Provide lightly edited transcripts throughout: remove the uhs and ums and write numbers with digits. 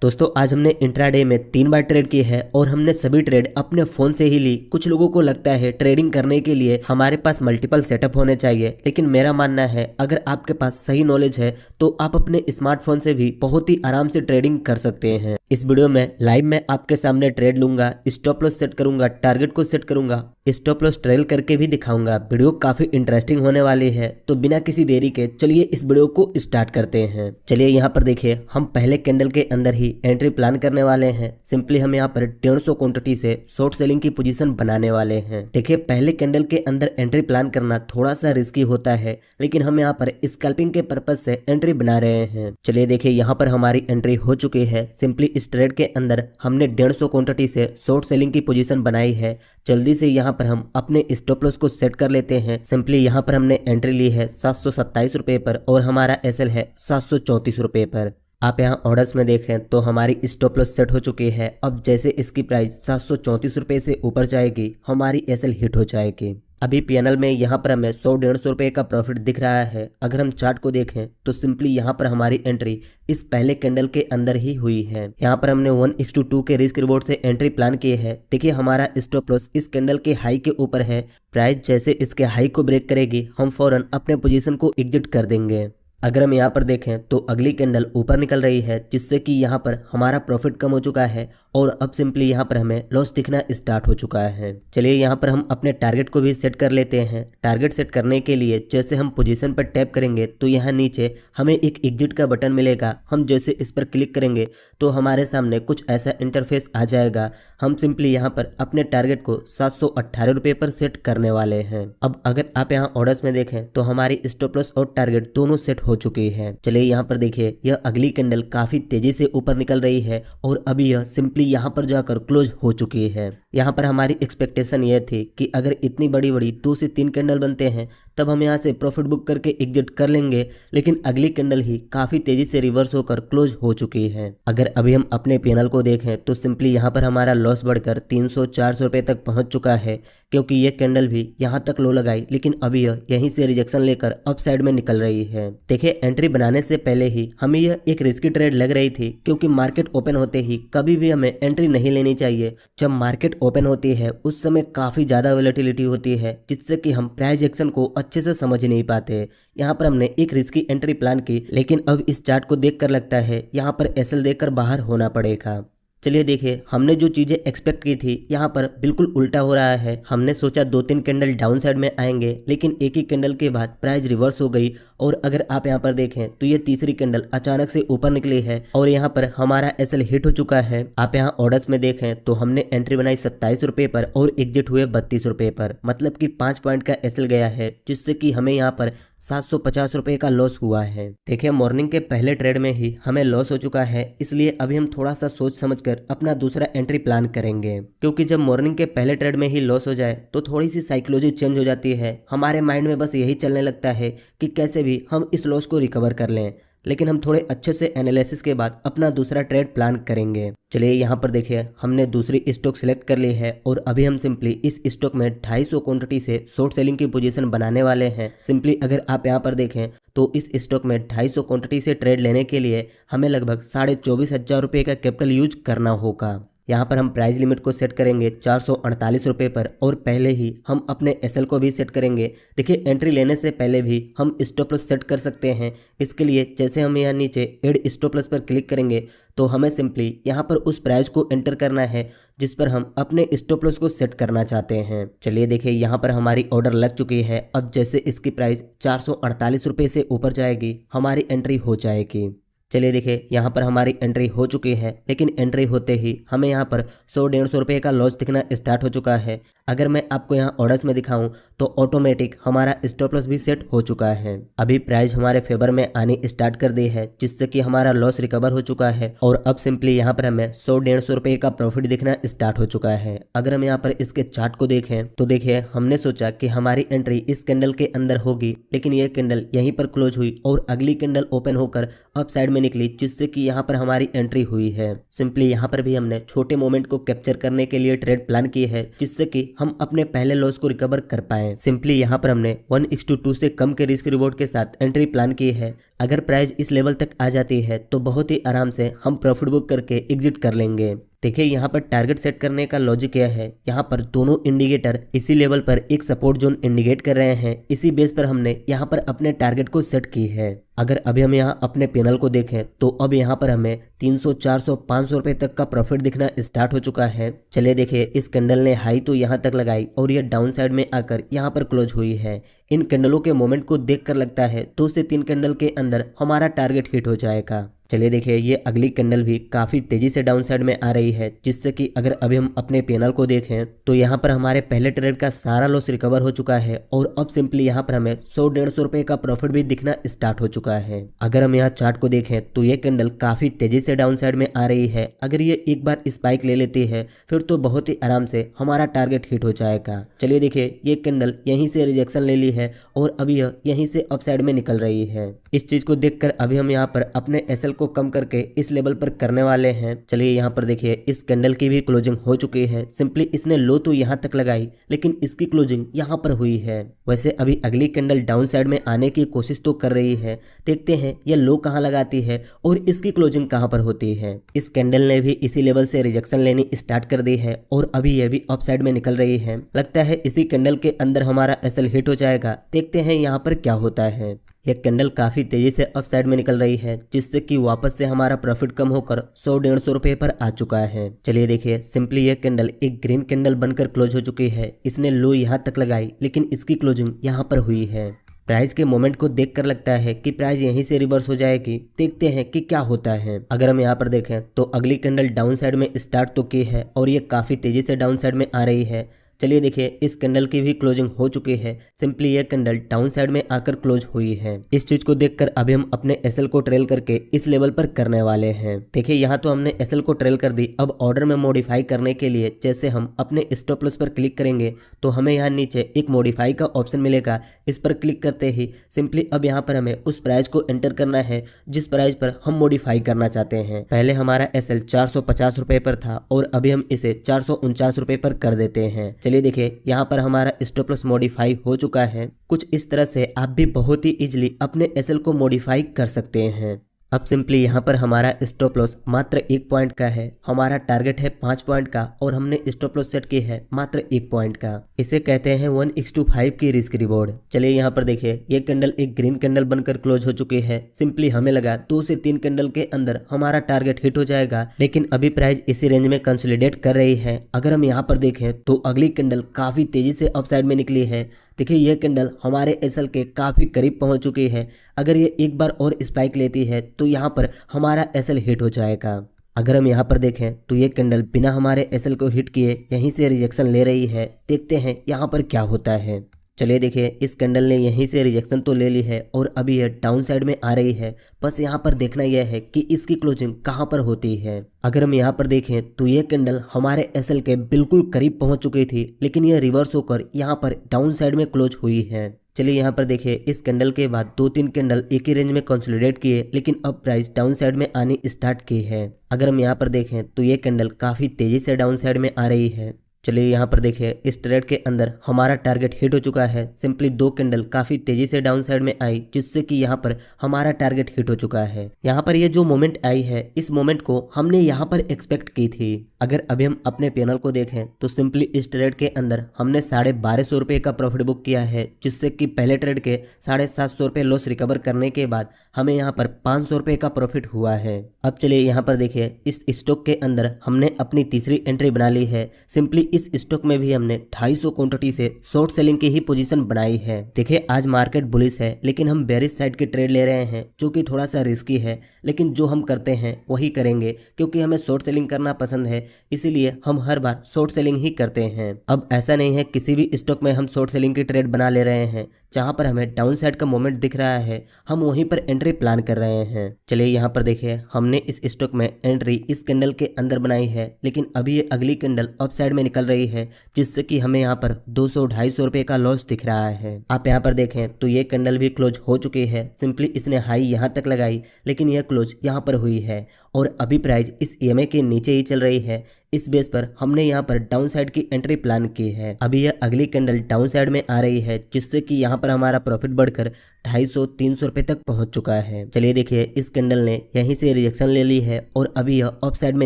दोस्तों आज हमने इंट्राडे में 3 बार ट्रेड की है और हमने सभी ट्रेड अपने फोन से ही ली। कुछ लोगों को लगता है ट्रेडिंग करने के लिए हमारे पास मल्टीपल सेटअप होने चाहिए, लेकिन मेरा मानना है अगर आपके पास सही नॉलेज है तो आप अपने स्मार्टफोन से भी बहुत ही आराम से ट्रेडिंग कर सकते हैं। इस वीडियो में लाइव में आपके सामने ट्रेड लूंगा, स्टॉप लॉस सेट करूंगा, टारगेट को सेट करूंगा, स्टॉप लॉस ट्रेल करके भी दिखाऊंगा। वीडियो काफी इंटरेस्टिंग होने वाली है, तो बिना किसी देरी के चलिए इस वीडियो को स्टार्ट करते हैं। चलिए यहाँ पर देखिए, हम पहले कैंडल के अंदर ही एंट्री प्लान करने वाले हैं। सिंपली हम यहाँ पर 150 क्वांटिटी से शॉर्ट सेलिंग की पोजीशन बनाने वाले हैं। देखिए पहले कैंडल के अंदर एंट्री प्लान करना थोड़ा सा रिस्की होता है, लेकिन हम यहाँ पर स्कैल्पिंग के पर्पज से एंट्री बना रहे हैं। चलिए देखिए यहाँ पर हमारी एंट्री हो चुकी है। सिंपली इस ट्रेड के अंदर हमने 150 क्वांटिटी से शॉर्ट सेलिंग की पोजीशन बनाई है। जल्दी से यहाँ पर हम अपने स्टॉप लॉस को सेट कर लेते हैं। सिंपली यहाँ पर हमने एंट्री ली है 727 रुपए पर और हमारा एसएल है 734 रुपए पर। आप यहाँ ऑर्डर्स में देखें तो हमारी स्टॉप लॉस सेट हो चुकी है। अब जैसे इसकी प्राइस 734 रुपए से ऊपर जाएगी हमारी एसएल हिट हो जाएगी। अभी पीएनएल में यहाँ पर हमें 100-150 रुपए का प्रॉफिट दिख रहा है। अगर हम चार्ट को देखें तो सिंपली यहाँ पर हमारी एंट्री इस पहले कैंडल के अंदर ही हुई है। यहाँ पर हमने 1:2 के रिस्क रिवॉर्ड से एंट्री प्लान की है। देखिए हमारा स्टॉप लॉस इस कैंडल के हाई के ऊपर है। प्राइस जैसे इसके हाई को ब्रेक करेगी हम फौरन अपने पोजीशन को एग्जिट कर देंगे। अगर हम यहाँ पर देखें तो अगली कैंडल ऊपर निकल रही है, जिससे कि यहाँ पर हमारा प्रॉफिट कम हो चुका है और अब सिंपली यहाँ पर हमें लॉस दिखना स्टार्ट हो चुका है। चलिए यहाँ पर हम अपने टारगेट को भी सेट कर लेते हैं। टारगेट सेट करने के लिए जैसे हम पोजीशन पर टैप करेंगे तो यहाँ नीचे हमें एक एग्जिट का बटन मिलेगा। हम जैसे इस पर क्लिक करेंगे तो हमारे सामने कुछ ऐसा इंटरफेस आ जाएगा। हम सिंपली यहाँ पर अपने टारगेट को 718 रुपये पर सेट करने वाले हैं। अब अगर आप यहाँ ऑर्डर्स में देखें तो हमारी स्टॉप लॉस और टारगेट दोनों सेट हो चुकी है। चलिए यहाँ पर देखिए, यह अगली कैंडल काफी तेजी से ऊपर निकल रही है और अभी यह सिंपली यहाँ पर जाकर क्लोज हो चुकी है। यहाँ पर हमारी एक्सपेक्टेशन यह थी कि अगर इतनी बड़ी बड़ी 2 से 3 कैंडल बनते हैं तब हम यहाँ से प्रॉफिट बुक करके एग्जिट कर लेंगे, लेकिन अगली कैंडल ही काफी तेजी से रिवर्स होकर क्लोज हो चुकी है। अगर अभी हम अपने पीएनएल को देखें तो सिंपली यहाँ पर हमारा लॉस बढ़कर 300-400 रुपए तक पहुंच चुका है, क्योंकि ये कैंडल भी यहाँ तक लो लगाई, लेकिन अभी यह यहीं से रिजेक्शन लेकर अप साइड में निकल रही है। देखिए एंट्री बनाने से पहले ही हमें यह एक रिस्की ट्रेड लग रही थी, क्योंकि मार्केट ओपन होते ही कभी भी हमें एंट्री नहीं लेनी चाहिए। जब मार्केट ओपन होती है उस समय काफी ज्यादा वोलेटिलिटी होती है, जिससे कि हम प्राइस एक्शन को अच्छे से समझ नहीं पाते। यहाँ पर हमने एक रिस्की एंट्री प्लान की, लेकिन अब इस चार्ट को देखकर लगता है यहाँ पर एसएल देकर बाहर होना पड़ेगा। चलिए देखिए, हमने जो चीजें एक्सपेक्ट की थी यहाँ पर बिल्कुल उल्टा हो रहा है। हमने सोचा 2-3 कैंडल डाउन साइड में आएंगे, लेकिन एक ही कैंडल के बाद प्राइस रिवर्स हो गई और अगर आप यहाँ पर देखें तो ये तीसरी कैंडल अचानक से ऊपर निकली है और यहाँ पर हमारा एसएल हिट हो चुका है। आप यहाँ ऑर्डर्स में देखें तो हमने एंट्री बनाई 27 रुपए पर और एग्जिट हुए 32 रुपए पर, मतलब कि 5 पॉइंट का एसएल गया है, जिससे कि हमें यहाँ पर 750 रुपए का लॉस हुआ है। देखिए मॉर्निंग के पहले ट्रेड में ही हमें लॉस हो चुका है, इसलिए अभी हम थोड़ा सा सोच समझकर अपना दूसरा एंट्री प्लान करेंगे, क्योंकि जब मॉर्निंग के पहले ट्रेड में ही लॉस हो जाए तो थोड़ी सी साइकोलॉजी चेंज हो जाती है। हमारे माइंड में बस यही चलने लगता है कि कैसे भी हम इस लॉस को रिकवर कर लें, लेकिन हम थोड़े अच्छे से एनालिसिस के बाद अपना दूसरा ट्रेड प्लान करेंगे। चलिए यहाँ पर देखिए, हमने दूसरी स्टॉक सिलेक्ट कर ली है और अभी हम सिंपली इस स्टॉक में 250 क्वांटिटी से शॉर्ट सेलिंग की पोजीशन बनाने वाले हैं। सिंपली अगर आप यहाँ पर देखें तो इस स्टॉक में 250 क्वांटिटी से ट्रेड लेने के लिए हमें लगभग 24,500 रुपये का कैपिटल यूज करना होगा। यहाँ पर हम प्राइस लिमिट को सेट करेंगे 448 रुपये पर और पहले ही हम अपने एसएल को भी सेट करेंगे। देखिए एंट्री लेने से पहले भी हम स्टॉप लॉस सेट कर सकते हैं। इसके लिए जैसे हम यहाँ नीचे एड स्टॉप लॉस पर क्लिक करेंगे तो हमें सिंपली यहाँ पर उस प्राइस को एंटर करना है जिस पर हम अपने स्टॉप लॉस को सेट करना चाहते हैं। चलिए देखिए यहाँ पर हमारी ऑर्डर लग चुकी है। अब जैसे इसकी प्राइस 448 रुपये से ऊपर जाएगी हमारी एंट्री हो जाएगी। चलिए देखिए यहाँ पर हमारी एंट्री हो चुकी है, लेकिन एंट्री होते ही हमें यहाँ पर 100-150 रुपये का लॉस दिखना स्टार्ट हो चुका है। अगर मैं आपको यहाँ ऑर्डर्स में दिखाऊं तो ऑटोमेटिक हमारा स्टॉप लॉस भी सेट हो चुका है। अभी प्राइस हमारे फेवर में आनी स्टार्ट कर दी है, जिससे कि हमारा लॉस रिकवर हो चुका है और अब सिंपली यहाँ पर हमें 100-150 रुपये का प्रॉफिट दिखना स्टार्ट हो चुका है। अगर हम यहाँ पर इसके चार्ट को देखें तो देखिए, हमने सोचा कि हमारी एंट्री इस कैंडल के अंदर होगी, लेकिन यह कैंडल यहीं पर क्लोज हुई और अगली कैंडल ओपन होकर अप साइड में में निकली, जिससे कि यहाँ पर हमारी एंट्री हुई है। सिंपली यहाँ पर भी हमने छोटे मोमेंट को कैप्चर करने के लिए ट्रेड प्लान की है, जिससे कि हम अपने पहले लॉस को रिकवर कर पाए। सिंपली यहाँ पर हमने 1:2 से कम के रिस्क रिवॉर्ड के साथ एंट्री प्लान की है। अगर प्राइस इस लेवल तक आ जाती है तो बहुत ही आराम से हम प्रॉफिट बुक करके एग्जिट कर लेंगे। देखिए यहाँ पर टारगेट सेट करने का लॉजिक क्या है। यहाँ पर दोनों इंडिकेटर इसी लेवल पर एक सपोर्ट जोन इंडिकेट कर रहे हैं। इसी बेस पर हमने यहाँ पर अपने टारगेट को सेट की है। अगर अभी हम यहाँ अपने पैनल को देखें तो अब यहाँ पर हमें 300, 400, 500 रुपए तक का प्रॉफिट दिखना स्टार्ट हो चुका है। चलिए देखिए, इस कैंडल ने हाई तो यहाँ तक लगाई और ये डाउन साइड में आकर यहाँ पर क्लोज हुई है। इन कैंडलों के मोमेंट को देखकर लगता है 2 से 3 कैंडल के अंदर हमारा टारगेट हिट हो जाएगा। चलिए देखिए, ये अगली कैंडल भी काफी तेजी से डाउन साइड में आ रही है, जिससे कि अगर अभी हम अपने पैनल को देखें तो यहाँ पर हमारे पहले ट्रेड का सारा लॉस रिकवर हो चुका है और अब सिंपली यहाँ पर हमें 100-150 रुपए का प्रॉफिट भी दिखना स्टार्ट हो चुका है। अगर हम यहाँ चार्ट को देखें तो ये कैंडल काफी तेजी से डाउन साइड में आ रही है। अगर ये एक बार स्पाइक ले लेती है फिर तो बहुत ही आराम से हमारा टारगेट हिट हो जाएगा। चलिए देखिए, ये कैंडल यहीं से रिजेक्शन ले ली है और अभी यह यहीं से अपसाइड में निकल रही है। इस चीज को देखकर अभी हम यहाँ पर अपने एसएल को कम करके इस लेवल पर करने वाले हैं। चलिए यहाँ पर देखिए, इस कैंडल की भी क्लोजिंग हो चुकी है। सिंपली इसने लो तो यहाँ तक लगाई, लेकिन इसकी क्लोजिंग यहाँ पर हुई है। वैसे अभी अगली कैंडल डाउन साइड में आने की कोशिश तो कर रही है। देखते हैं ये लो कहाँ लगाती है और इसकी क्लोजिंग कहाँ पर होती है। इस कैंडल ने भी इसी लेवल से रिजेक्शन लेनी स्टार्ट कर दी है और अभी ये भी अप साइड में निकल रही है। लगता है इसी कैंडल के अंदर हमारा एसएल हिट हो जाएगा। देखते हैं यहाँ पर क्या होता है। यह कैंडल काफी तेजी से अप साइड में निकल रही है, जिससे कि वापस से हमारा प्रॉफिट कम होकर 100-150 रुपए पर आ चुका है। चलिए देखिए, सिंपली यह कैंडल एक ग्रीन कैंडल बनकर क्लोज हो चुकी है। इसने लो यहाँ तक लगाई, लेकिन इसकी क्लोजिंग यहाँ पर हुई है। प्राइस के मोमेंट को देखकर लगता है कि प्राइस यहीं से रिवर्स हो जाएगी। देखते हैं कि क्या होता है। अगर हम यहाँ पर देखें तो अगली कैंडल डाउन साइड में स्टार्ट तो की है और ये काफी तेजी से डाउन साइड में आ रही है। चलिए देखिए, इस कैंडल की भी क्लोजिंग हो चुकी है। सिंपली ये कैंडल डाउन साइड में आकर क्लोज हुई है। इस चीज को देखकर अभी हम अपने एसएल को ट्रेल करके इस लेवल पर करने वाले हैं। देखिए, यहाँ तो हमने एसएल को ट्रेल कर दी। अब ऑर्डर में मॉडिफाई करने के लिए जैसे हम अपने स्टॉप लॉस पर क्लिक करेंगे तो हमें यहाँ नीचे एक मॉडिफाई का ऑप्शन मिलेगा। इस पर क्लिक करते ही सिंपली अब यहाँ पर हमें उस प्राइस को एंटर करना है जिस प्राइस पर हम मॉडिफाई करना चाहते हैं। पहले हमारा एसएल 450 रुपए पर था और अभी हम इसे 449 रुपए पर कर देते हैं। चलिए देखिए, यहाँ पर हमारा स्टॉप लॉस मॉडिफाई हो चुका है। कुछ इस तरह से आप भी बहुत ही इजीली अपने एसएल को मॉडिफाई कर सकते हैं। अब सिंपली यहाँ पर हमारा स्टॉप लॉस मात्र 1 पॉइंट का है। हमारा टारगेट है 5 पॉइंट का और हमने स्टॉप लॉस सेट की है मात्र 1 पॉइंट का। इसे कहते हैं 1:5 की रिस्क रिवॉर्ड। चलिए यहाँ पर देखिए, ये कैंडल एक ग्रीन कैंडल बनकर क्लोज हो चुकी है। सिंपली हमें लगा 2 से 3 कैंडल के अंदर हमारा टारगेट हिट हो जाएगा, लेकिन अभी प्राइस इसी रेंज में कंसोलिडेट कर रही है। अगर हम यहाँ पर देखें तो अगली कैंडल काफी तेजी से अपसाइड में निकली है। देखिए, यह कैंडल हमारे एसएल के काफी करीब पहुंच चुकी है। अगर ये एक बार और स्पाइक लेती है तो यहाँ पर हमारा एसएल हिट हो जाएगा। अगर हम यहाँ पर देखें तो ये कैंडल बिना हमारे एसएल को हिट किए यहीं से रिजेक्शन ले रही है। देखते हैं यहाँ पर क्या होता है। चलिए देखिए, इस कैंडल ने यहीं से रिजेक्शन तो ले ली है और अभी यह डाउन साइड में आ रही है। बस यहाँ पर देखना यह है कि इसकी क्लोजिंग कहाँ पर होती है। अगर हम यहाँ पर देखें तो ये कैंडल हमारे एसएल के बिल्कुल करीब पहुंच चुकी थी, लेकिन यह रिवर्स होकर यहाँ पर डाउन साइड में क्लोज हुई है। चलिए यहाँ पर देखिए, इस कैंडल के बाद 2-3 कैंडल एक ही रेंज में कंसोलिडेट किए, लेकिन अब प्राइस डाउन साइड में आनी स्टार्ट की है। अगर हम यहाँ पर देखें तो ये कैंडल काफी तेजी से डाउन साइड में आ रही है। चलिए यहाँ पर देखिए, इस ट्रेड के अंदर हमारा टारगेट हिट हो चुका है। सिंपली 2 कैंडल काफी तेजी से डाउन साइड में आई, जिससे कि यहाँ पर हमारा टारगेट हिट हो चुका है। यहाँ पर ये जो मोमेंट आई है, इस मोमेंट को हमने यहाँ पर एक्सपेक्ट की थी। अगर अभी हम अपने पैनल को देखें तो सिंपली इस ट्रेड के अंदर हमने 1250 रुपए का प्रॉफिट बुक किया है, जिससे कि पहले ट्रेड के 750 रुपए लॉस रिकवर करने के बाद हमें यहाँ पर 500 रुपए का प्रॉफिट हुआ है। अब चलिए यहाँ पर देखिए, इस स्टॉक के अंदर हमने अपनी तीसरी एंट्री बना ली है। सिंपली इस स्टॉक में भी हमने 250 क्वांटिटी से शॉर्ट सेलिंग की ही पोजीशन बनाई है। देखिए, आज मार्केट बुलिश है, लेकिन हम बेरिश साइड के ट्रेड ले रहे हैं, जो कि थोड़ा सा रिस्की है, लेकिन जो हम करते हैं वही करेंगे, क्योंकि हमें शॉर्ट सेलिंग करना पसंद है। इसीलिए हम हर बार शॉर्ट सेलिंग ही करते हैं। अब ऐसा नहीं है किसी भी स्टॉक में हम शॉर्ट सेलिंग की ट्रेड बना ले रहे हैं। जहां पर हमें डाउन साइड का मोमेंट दिख रहा है, हम वहीं पर एंट्री प्लान कर रहे हैं। चलिए यहाँ पर देखिए, हमने इस स्टॉक में एंट्री इस कैंडल के अंदर बनाई है, लेकिन अभी ये अगली कैंडल अप साइड में निकल रही है, जिससे कि हमें यहाँ पर 200-250 रुपए का लॉस दिख रहा है। आप यहाँ पर देखें तो ये कैंडल भी क्लोज हो चुकी है। सिंपली इसने हाई यहाँ तक लगाई, लेकिन यह क्लोज यहाँ पर हुई है और अभी प्राइस इस EMA के नीचे ही चल रही है। इस बेस पर हमने यहाँ पर डाउन साइड की एंट्री प्लान की है। अभी यह अगली कैंडल डाउन साइड में आ रही है, जिससे कि यहाँ पर हमारा प्रॉफिट बढ़कर 250-300 रुपए तक पहुंच चुका है। चलिए देखिए, इस कैंडल ने यहीं से रिजेक्शन ले ली है और अभी यह अप साइड में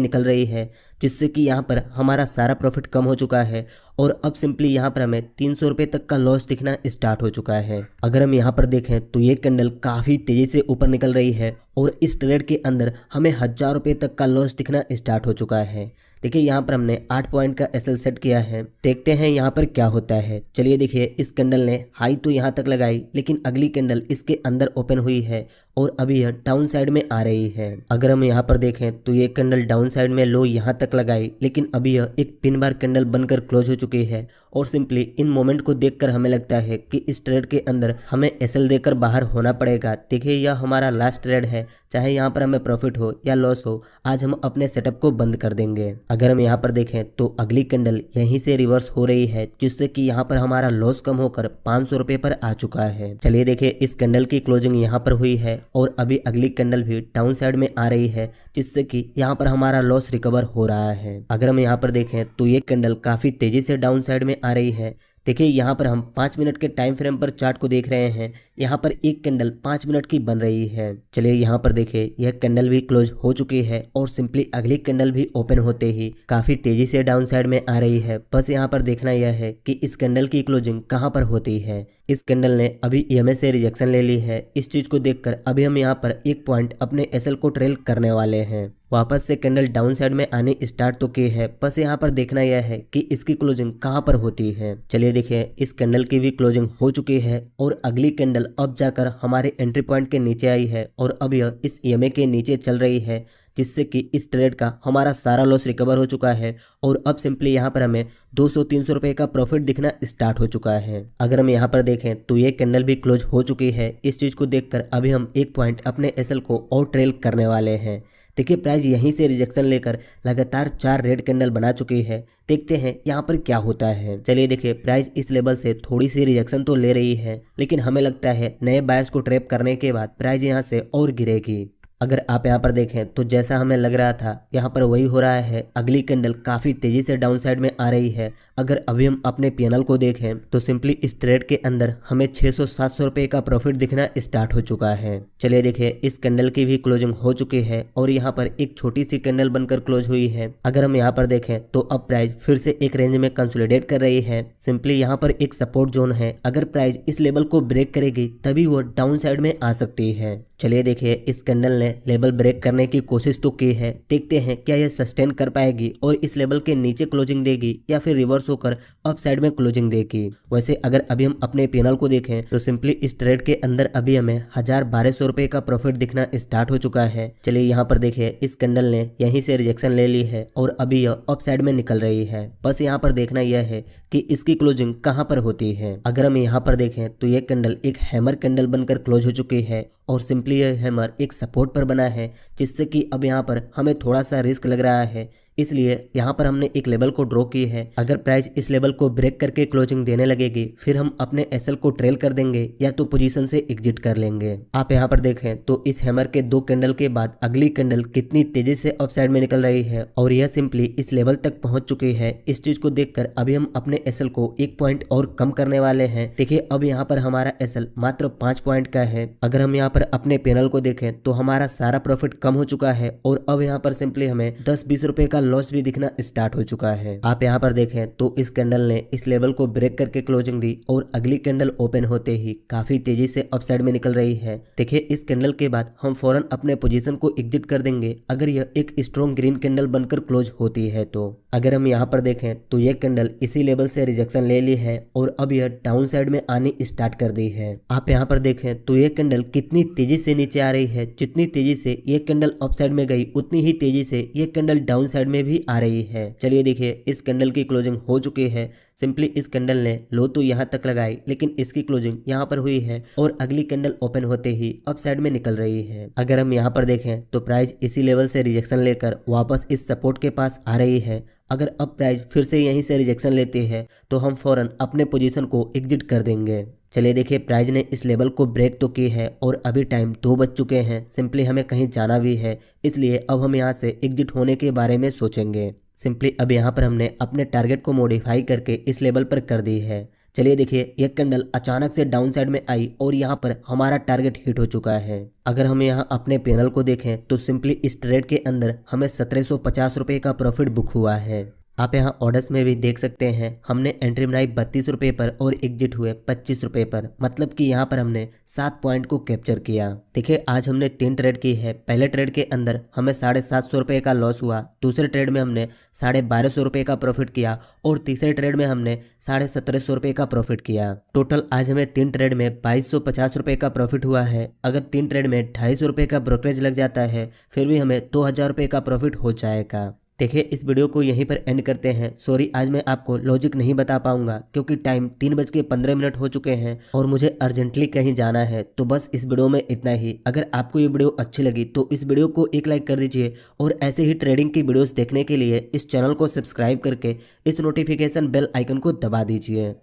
निकल रही है, जिससे कि यहाँ पर हमारा सारा प्रॉफिट कम हो चुका है और अब सिंपली यहाँ पर हमें 300 रुपए तक का लॉस दिखना स्टार्ट हो चुका है। अगर हम यहाँ पर देखें तो ये कैंडल काफी तेजी से ऊपर निकल रही है और इस ट्रेड के अंदर हमें 1000 रुपए तक का लॉस दिखना स्टार्ट हो चुका है। देखिए यहाँ पर हमने 8 पॉइंट का SL सेट किया है। देखते हैं यहाँ पर क्या होता है। चलिए देखिए, इस कैंडल ने हाई तो यहाँ तक लगाई, लेकिन अगली कैंडल इसके अंदर ओपन हुई है और अभी यह डाउन साइड में आ रही है। अगर हम यहाँ पर देखें तो ये कैंडल डाउन साइड में लो यहाँ तक लगाई, लेकिन अभी यह एक पिन बार कैंडल बनकर क्लोज हो चुकी है और सिंपली इन मोमेंट को देखकर हमें लगता है कि इस ट्रेड के अंदर हमें SL देकर बाहर होना पड़ेगा। देखिए, यह हमारा लास्ट ट्रेड है, चाहे यहाँ पर हमें प्रॉफिट हो या लॉस हो, आज हम अपने सेटअप को बंद कर देंगे। अगर हम यहाँ पर देखें तो अगली कैंडल यहीं से रिवर्स हो रही है, जिससे कि यहाँ पर हमारा लॉस कम होकर 500 रुपए पर आ चुका है। चलिए देखिए, इस कैंडल की क्लोजिंग यहाँ पर हुई है और अभी अगली कैंडल भी डाउन साइड में आ रही है, जिससे कि यहाँ पर हमारा लॉस रिकवर हो रहा है। अगर हम यहाँ पर देखें तो ये कैंडल काफी तेजी से डाउन साइड में आ रही है। देखिए, यहाँ पर हम 5 मिनट के टाइम फ्रेम पर चार्ट को देख रहे हैं। यहाँ पर एक कैंडल 5 मिनट की बन रही है। चलिए यहाँ पर देखिए, यह कैंडल भी क्लोज हो चुकी है और सिंपली अगली कैंडल भी ओपन होते ही काफी तेजी से डाउन साइड में आ रही है। बस यहाँ पर देखना यह है कि इस कैंडल की क्लोजिंग कहाँ पर होती है। इस कैंडल ने अभी EMA से रिजेक्शन ले ली है। इस चीज को देखकर अभी हम यहाँ पर 1 पॉइंट अपने SL को ट्रेल करने वाले हैं। वापस से कैंडल डाउन साइड में आने स्टार्ट तो की है, बस यहाँ पर देखना यह है कि इसकी क्लोजिंग कहाँ पर होती है। चलिए देखिए, इस कैंडल की भी क्लोजिंग हो चुकी है और अगली कैंडल अब जाकर हमारे एंट्री पॉइंट के नीचे आई है और अब यह इस EMA के नीचे चल रही है, जिससे कि इस ट्रेड का हमारा सारा लॉस रिकवर हो चुका है और अब सिंपली यहाँ पर हमें 200-300 रुपए का प्रॉफिट दिखना स्टार्ट हो चुका है। अगर हम यहाँ पर देखें तो ये कैंडल भी क्लोज हो चुकी है। इस चीज को देखकर अभी हम 1 पॉइंट अपने SL को और ट्रेल करने वाले हैं। देखिए, प्राइस यहीं से रिजेक्शन लेकर लगातार 4 रेड कैंडल बना चुकी है। देखते हैं यहाँ पर क्या होता है। चलिए देखिए, प्राइस इस लेवल से थोड़ी सी रिजेक्शन तो ले रही है, लेकिन हमें लगता है नए बायर्स को ट्रैप करने के बाद प्राइस यहाँ से और गिरेगी। अगर आप यहाँ पर देखें तो जैसा हमें लग रहा था यहाँ पर वही हो रहा है। अगली कैंडल काफी तेजी से डाउन साइड में आ रही है। अगर अभी हम अपने PNL को देखें तो सिंपली इस ट्रेड के अंदर हमें 600-700 रुपए का प्रॉफिट दिखना स्टार्ट हो चुका है। चलिए देखिए, इस कैंडल की भी क्लोजिंग हो चुकी है और यहाँ पर एक छोटी सी कैंडल बनकर क्लोज हुई है। अगर हम यहाँ पर देखें तो अब प्राइस फिर से एक रेंज में कंसोलिडेट कर रही है। सिंपली यहाँ पर एक सपोर्ट जोन है। अगर प्राइस इस लेवल को ब्रेक करेगी तभी वो डाउन साइड में आ सकती है। चलिए देखिए, इस कैंडल ने लेवल ब्रेक करने की कोशिश तो की है। देखते हैं क्या यह सस्टेन कर पाएगी और इस लेवल के नीचे क्लोजिंग देगी या फिर रिवर्स होकर अप साइड में क्लोजिंग देगी। वैसे अगर अभी हम अपने PNL को देखें तो सिंपली इस ट्रेड के अंदर अभी हमें 1000-1200 रुपए का प्रॉफिट दिखना स्टार्ट हो चुका है। चलिए यहाँ पर देखिए, इस कैंडल ने यहीं से रिजेक्शन ले ली है और अभी यह अप साइड में निकल रही है। बस यहाँ पर देखना यह है कि इसकी क्लोजिंग कहाँ पर होती है। अगर हम यहाँ पर देखें तो यह कैंडल एक हैमर कैंडल बनकर क्लोज हो चुकी है और सिंपली यह हैमर एक सपोर्ट पर बना है, जिससे कि अब यहाँ पर हमें थोड़ा सा रिस्क लग रहा है। इसलिए यहाँ पर हमने एक लेवल को ड्रॉ की है। अगर प्राइस इस लेवल को ब्रेक करके क्लोजिंग देने लगेगी फिर हम अपने SL को ट्रेल कर देंगे या तो पोजीशन से एग्जिट कर लेंगे। आप यहाँ पर देखें तो इस हैमर के 2 कैंडल के बाद अगली कैंडल कितनी तेजी से अप साइड में निकल रही है और यह सिंपली इस लेवल तक पहुंच चुकी है। इस चीज को देखकर अभी हम अपने SL को 1 पॉइंट और कम करने वाले हैं। देखिए, अब यहाँ पर हमारा SL मात्र 5 पॉइंट का है। अगर हम यहाँ पर अपने PNL को देखें तो हमारा सारा प्रॉफिट कम हो चुका है और अब यहाँ पर सिंपली हमें 10-20 रुपए का लॉस भी दिखना स्टार्ट हो चुका है। आप यहाँ पर देखें तो इस कैंडल ने इस लेवल को ब्रेक करके क्लोजिंग दी और अगली कैंडल ओपन होते ही काफी तेजी से अप साइड में निकल रही है। देखिए, इस कैंडल के बाद हम फौरन अपने पोजीशन को एग्जिट कर देंगे अगर यह एक स्ट्रॉन्ग ग्रीन कैंडल बनकर क्लोज होती है तो। अगर हम यहाँ पर देखें तो यह कैंडल इसी लेवल से रिजेक्शन ले ली है और अब यह डाउन साइड में आनी स्टार्ट कर दी है। आप यहाँ पर देखें तो यह कैंडल कितनी तेजी से नीचे आ रही है। जितनी तेजी से यह कैंडल अप साइड में गई उतनी ही तेजी से यह कैंडल डाउन साइड में भी आ रही है। चलिए देखिए, इस कैंडल की क्लोजिंग हो चुकी है। सिंपली इस कैंडल ने लो तो यहाँ तक लगाई, लेकिन इसकी क्लोजिंग यहाँ पर हुई है और अगली कैंडल ओपन होते ही अप साइड में निकल रही है। अगर हम यहाँ पर देखें तो प्राइस इसी लेवल से रिजेक्शन लेकर वापस इस सपोर्ट के पास आ रही है। अगर अब प्राइस फिर से यहीं से रिजेक्शन लेती है तो हम फौरन अपने पोजीशन को एग्जिट कर देंगे। चलिए देखिए, प्राइस ने इस लेवल को ब्रेक तो की है और अभी टाइम 2 बज चुके हैं। सिंपली हमें कहीं जाना भी है, इसलिए अब हम यहाँ से एग्जिट होने के बारे में सोचेंगे। सिंपली अब यहाँ पर हमने अपने टारगेट को मॉडिफाई करके इस लेवल पर कर दी है। चलिए देखिए, यह कैंडल अचानक से डाउन साइड में आई और यहाँ पर हमारा टारगेट हिट हो चुका है। अगर हम यहाँ अपने पैनल को देखें तो सिंपली इस ट्रेड के अंदर हमें 1750 रुपये का प्रॉफिट बुक हुआ है। आप यहाँ ऑर्डर्स में भी देख सकते हैं, हमने एंट्री बनाई 32 रुपये पर और एग्जिट हुए 25 रुपये पर, मतलब कि यहाँ पर हमने 7 पॉइंट को कैप्चर किया। देखिए, आज हमने 3 ट्रेड की है। पहले ट्रेड के अंदर हमें 750 रुपये का लॉस हुआ, दूसरे ट्रेड में हमने 1250 रुपये का प्रॉफिट किया और तीसरे ट्रेड में हमने 1750 रुपये का प्रॉफिट किया। टोटल आज हमें 3 ट्रेड में 2250 रुपये का प्रॉफिट हुआ है। अगर 3 ट्रेड में 250 रुपये का ब्रोकरेज लग जाता है फिर भी हमें 2000 रुपये का प्रॉफिट हो जाएगा। देखिए, इस वीडियो को यहीं पर एंड करते हैं। सॉरी, आज मैं आपको लॉजिक नहीं बता पाऊंगा क्योंकि टाइम 3:15 हो चुके हैं और मुझे अर्जेंटली कहीं जाना है। तो बस इस वीडियो में इतना ही। अगर आपको ये वीडियो अच्छी लगी तो इस वीडियो को एक लाइक कर दीजिए और ऐसे ही ट्रेडिंग की वीडियोस देखने के लिए इस चैनल को सब्सक्राइब करके इस नोटिफिकेशन बेल आइकन को दबा दीजिए।